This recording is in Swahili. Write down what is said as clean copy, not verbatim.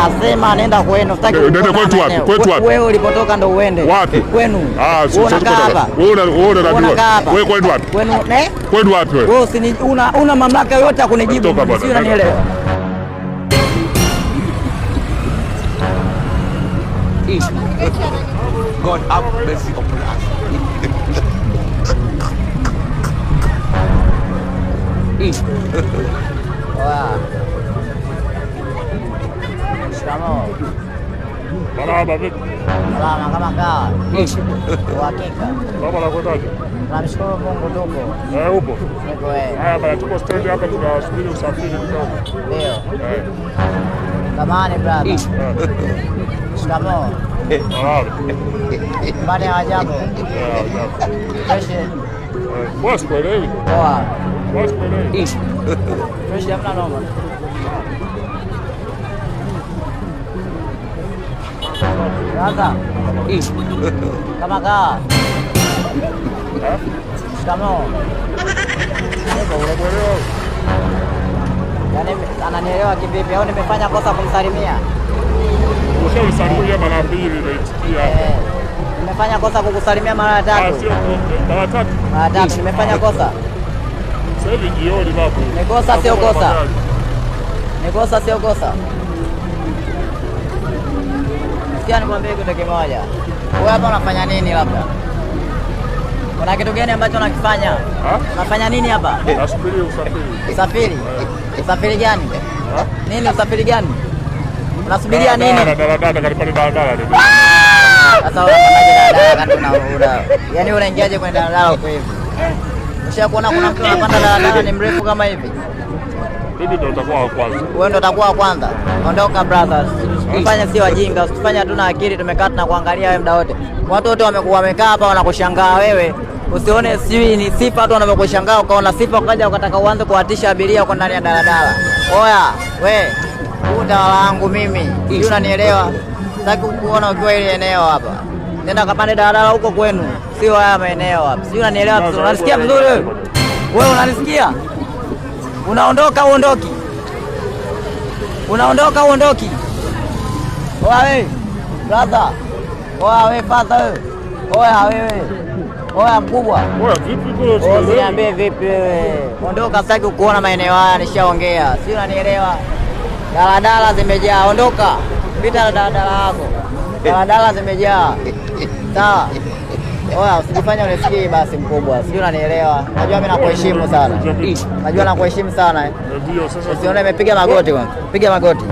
Nasema nenda kwenu, sitaki nenda kwetu. Wapi? Kwetu wapi? Wewe ulipotoka ndo uende. Wapi? Kwenu. Unakaa hapa. Wewe kwenu wapi? Kwenu kwenu wapi wewe? Wewe una mamlaka yote ya kunijibu. Sio, unanielewa? God have mercy upon us. Shikamoo. Marahaba, vipi? Salama kama kawa. Uhakika. Baba nakwendaje? Namshukuru Mungu tuko. Upo? Niko wewe. Haya bana, tuko stendi hapa tunasubiri usafiri kidogo. Ndio. Tamani brother. Shikamoo. Marahaba. Mbani ya ajabu. Fresh. Boss kuelewi? Poa. Boss kuelewi? Fresh hamna noma. Sasa. Kama kaa. Shikamoo. Unamuelewa? Yaani ananielewa kivipi au nimefanya kosa kumsalimia? Ushawisalimia mara mbili naitikia. Nimefanya kosa kukusalimia mara tatu. Sio mara tatu. Mara tatu nimefanya kosa. Sasa hivi jioni babu. Ni kosa sio kosa. Ni kosa sio kosa. Sikia nikwambie kitu kimoja. Wewe hapa unafanya nini labda? Kuna kitu gani ambacho unakifanya? Unafanya nini hapa? Nasubiri usafiri. Usafiri? Usafiri gani? Nini usafiri gani? Unasubiria nini? Daladala kalipale daladala. Sasa unafanyaje daladala kana yaani unaingiaje kwenye daladala huko hivi? Ushakuona kuna mtu anapanda daladala ni mrefu kama hivi? Mimi ndo nitakuwa wa kwanza. Wewe ndo utakuwa wa kwanza. Ondoka brothers. Usifanye si wajinga, usifanye hatuna akili, tumekaa tunakuangalia wewe muda wote. Watu wote wamekaa hapa wanakushangaa wewe. Usione si ni sifa tu wanavyokushangaa, ukaona sifa ukaja ukataka uanze kuwatisha abiria uko ndani ya daladala. Oya, we, utawala wangu mimi. Sio, unanielewa? Sitaki kuona ukiwa ile eneo hapa. Nenda kapande daladala huko kwenu. Sio haya maeneo hapa. Sio, unanielewa? Unanisikia vizuri wewe? Wewe unanisikia? Unaondoka uondoki? Unaondoka uondoki? Oya wewe, brother. Oya wewe father wewe. Oya wewe. Oya mkubwa. Oya vipi kule? Usiniambie vipi wewe. Ondoka, sitaki kuona maeneo haya, nishaongea. Sio, unanielewa? Daladala zimejaa, ondoka. Pita na daladala yako. Daladala zimejaa. Sawa. Oya usijifanye unisikii basi mkubwa. Sio, unanielewa? Najua mimi nakuheshimu sana. Najua nakuheshimu sana. Ndio sasa. Usione nimepiga magoti kwanza. Piga magoti.